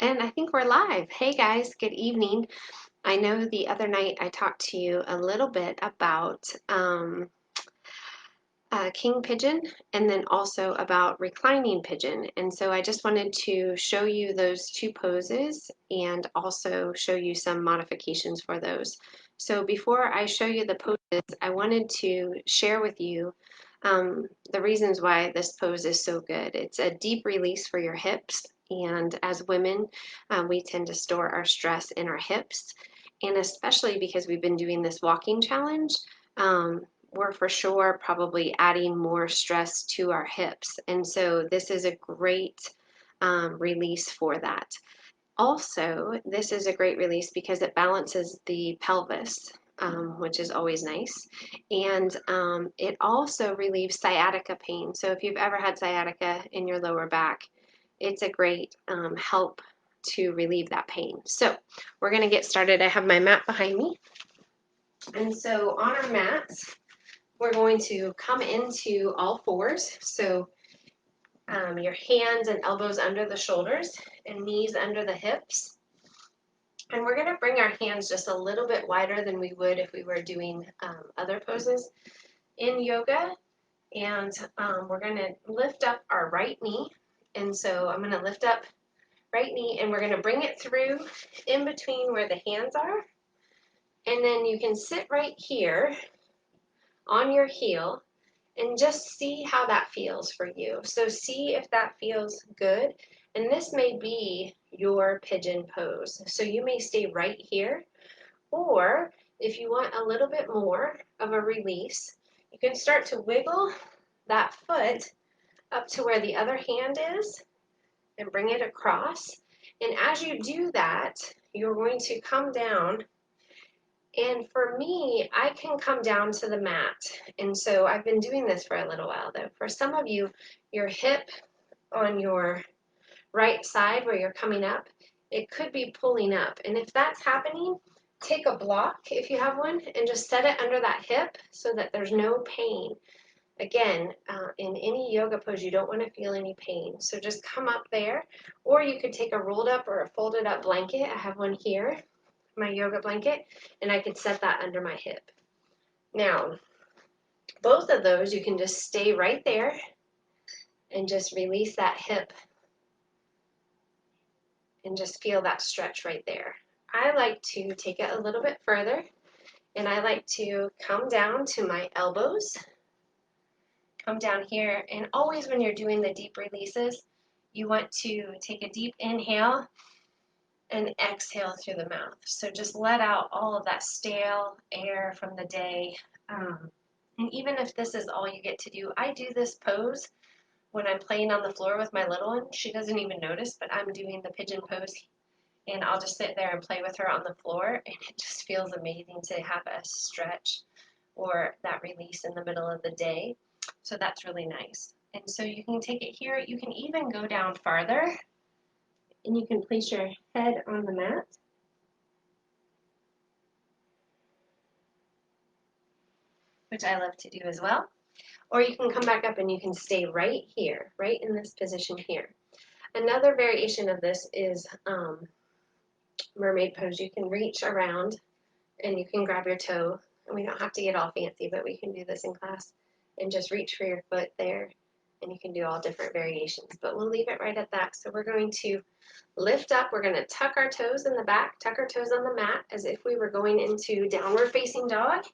And I think we're live. Hey guys, good evening. I know the other night I talked to you a little bit about king pigeon and then also about reclining pigeon. And so I just wanted to show you those two poses and also show you some modifications for those. So before I show you the poses, I wanted to share with you the reasons why this pose is so good. It's a deep release for your hips. And as women, we tend to store our stress in our hips. And especially because we've been doing this walking challenge, we're for sure probably adding more stress to our hips. And so this is a great release for that. Also, this is a great release because it balances the pelvis, which is always nice. And it also relieves sciatica pain. So if you've ever had sciatica in your lower back, it's a great help to relieve that pain. So we're going to get started. I have my mat behind me. And so on our mats, we're going to come into all fours. So your hands and elbows under the shoulders and knees under the hips. And we're going to bring our hands just a little bit wider than we would if we were doing other poses in yoga. And we're going to lift up our right knee. And so I'm going to lift up right knee and we're going to bring it through in between where the hands are. And then you can sit right here on your heel and just see how that feels for you. So see if that feels good. And this may be your pigeon pose. So you may stay right here, or if you want a little bit more of a release, you can start to wiggle that foot up to where the other hand is and bring it across. And as you do that, you're going to come down. And for me, I can come down to the mat. And so I've been doing this for a little while though. For some of you, your hip on your right side where you're coming up, it could be pulling up. And if that's happening, take a block if you have one and just set it under that hip so that there's no pain. Again, in any yoga pose, you don't want to feel any pain. So just come up there, or you could take a rolled up or a folded up blanket. I have one here, my yoga blanket, and I could set that under my hip. Now, both of those, you can just stay right there and just release that hip and just feel that stretch right there. I like to take it a little bit further, and I like to come down to my elbows, come down here, and always when you're doing the deep releases, you want to take a deep inhale and exhale through the mouth. So just let out all of that stale air from the day. And even if this is all you get to do, I do this pose when I'm playing on the floor with my little one. She doesn't even notice, but I'm doing the pigeon pose. And I'll just sit there and play with her on the floor, and it just feels amazing to have a stretch or that release in the middle of the day. So that's really nice. And so you can take it here. You can even go down farther, and you can place your head on the mat. Which I love to do as well. Or you can come back up and you can stay right here, right in this position here. Another variation of this is mermaid pose. You can reach around and you can grab your toe. And we don't have to get all fancy, but we can do this in class. And just reach for your foot there. And you can do all different variations. But we'll leave it right at that. So we're going to lift up. We're going to tuck our toes in the back, tuck our toes on the mat as if we were going into downward facing dog.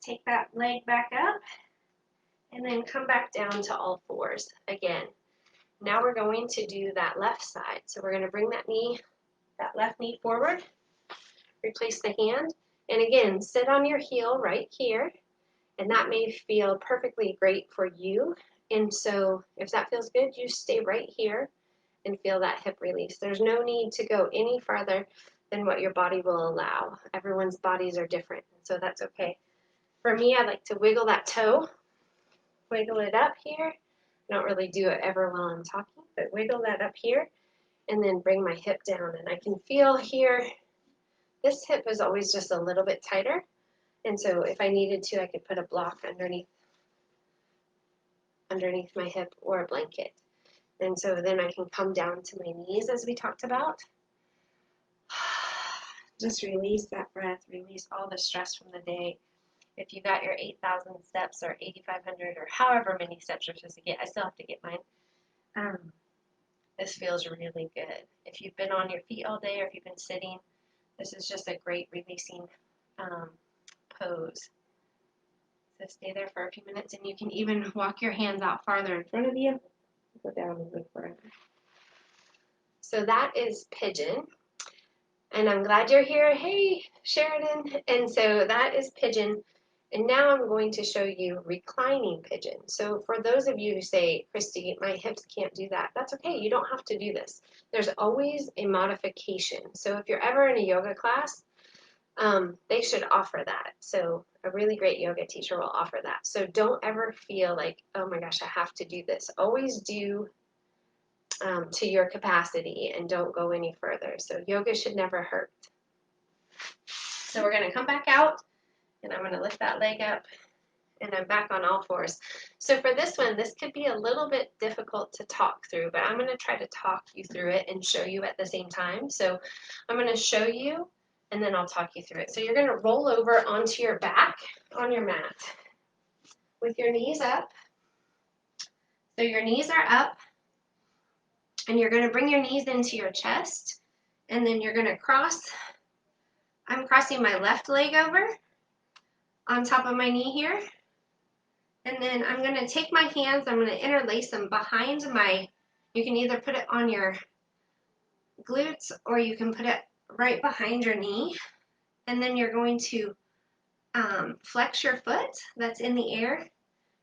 Take that leg back up. And then come back down to all fours again. Now we're going to do that left side. So we're going to bring that left knee forward, replace the hand, and again, sit on your heel right here, and that may feel perfectly great for you. And so if that feels good, you stay right here and feel that hip release. There's no need to go any farther than what your body will allow. Everyone's bodies are different, so that's okay. For me, I like to wiggle that toe. Wiggle it up here. I don't really do it ever while I'm talking, but wiggle that up here and then bring my hip down. And I can feel here, this hip is always just a little bit tighter. And so if I needed to, I could put a block underneath my hip or a blanket. And so then I can come down to my knees as we talked about. Just release that breath, release all the stress from the day. If you got your 8,000 steps or 8,500 or however many steps you're supposed to get, I still have to get mine. This feels really good. If you've been on your feet all day or if you've been sitting, this is just a great releasing pose. So stay there for a few minutes, and you can even walk your hands out farther in front of you. Go down and look forever. So that is Pigeon. And I'm glad you're here. Hey, Sheridan. And so that is Pigeon. And now I'm going to show you Reclining Pigeon. So for those of you who say, Christy, my hips can't do that, that's okay. You don't have to do this. There's always a modification. So if you're ever in a yoga class, they should offer that. So a really great yoga teacher will offer that. So don't ever feel like, oh my gosh, I have to do this. Always do to your capacity and don't go any further. So yoga should never hurt. So we're going to come back out, and I'm going to lift that leg up, and I'm back on all fours. So for this one, this could be a little bit difficult to talk through, but I'm going to try to talk you through it and show you at the same time. So I'm going to show you, and then I'll talk you through it. So you're going to roll over onto your back on your mat with your knees up. So your knees are up, and you're going to bring your knees into your chest, and then you're going to cross. I'm crossing my left leg over on top of my knee here. And then I'm going to take my hands, I'm going to interlace them behind my, you can either put it on your glutes or you can put it right behind your knee. And then you're going to flex your foot that's in the air.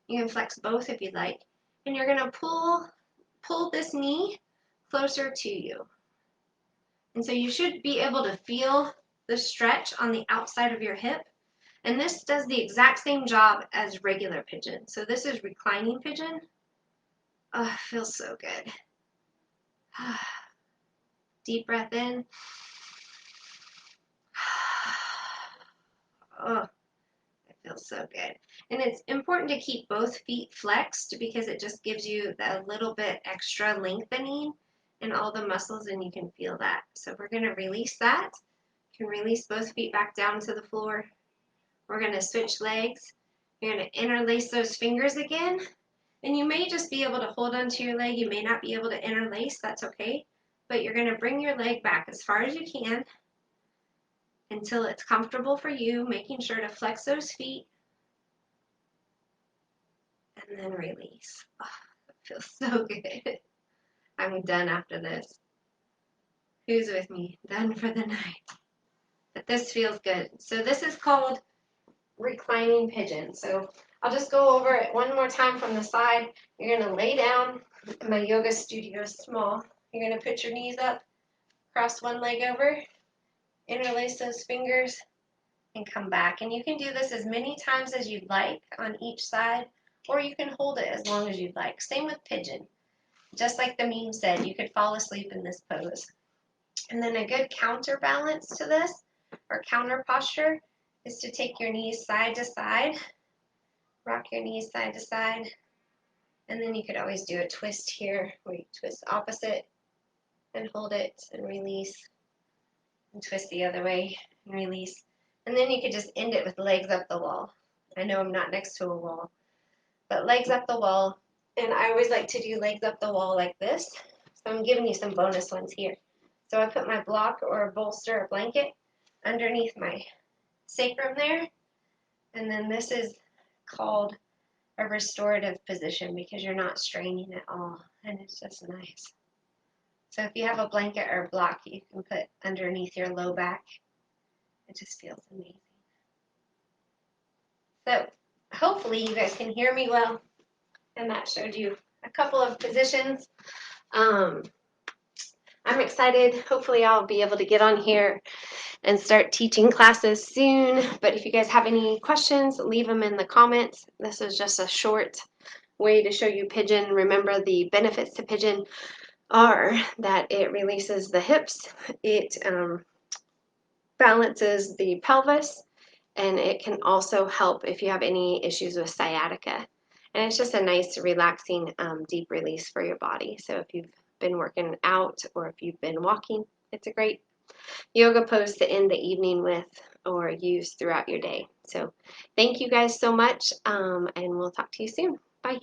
You can flex both if you'd like. And you're going to pull this knee closer to you. And so you should be able to feel the stretch on the outside of your hip. And this does the exact same job as regular pigeon. So this is reclining pigeon. Oh, it feels so good. Deep breath in. Oh, it feels so good. And it's important to keep both feet flexed because it just gives you that little bit extra lengthening in all the muscles, and you can feel that. So we're going to release that. You can release both feet back down to the floor. We're going to switch legs. You're going to interlace those fingers again. And you may just be able to hold onto your leg. You may not be able to interlace. That's okay. But you're going to bring your leg back as far as you can until it's comfortable for you, making sure to flex those feet. And then release. Oh, it feels so good. I'm done after this. Who's with me? Done for the night. But this feels good. So this is called reclining pigeon. So I'll just go over it one more time from the side. You're going to lay down. My yoga studio is small. You're going to put your knees up, cross one leg over, interlace those fingers, and come back. And you can do this as many times as you'd like on each side, or you can hold it as long as you'd like. Same with pigeon. Just like the meme said, you could fall asleep in this pose. And then a good counterbalance to this, or counter posture, is to take your knees side to side, rock your knees side to side, and then you could always do a twist here where you twist opposite and hold it and release, and twist the other way and release. And then you could just end it with legs up the wall. I know I'm not next to a wall, but legs up the wall. And I always like to do legs up the wall like this. So I'm giving you some bonus ones here. So I put my block or a bolster or blanket underneath my sacrum there. And then this is called a restorative position because you're not straining at all. And it's just nice. So if you have a blanket or a block, you can put underneath your low back. It just feels amazing. So hopefully you guys can hear me well. And that showed you a couple of positions. I'm excited. Hopefully I'll be able to get on here and start teaching classes soon. But if you guys have any questions, leave them in the comments. This is just a short way to show you pigeon. Remember, the benefits to pigeon are that it releases the hips, it balances the pelvis, and it can also help if you have any issues with sciatica. And it's just a nice, relaxing, deep release for your body. So if you've been working out or if you've been walking, it's a great yoga pose to end the evening with or use throughout your day. So thank you guys so much, and we'll talk to you soon. Bye.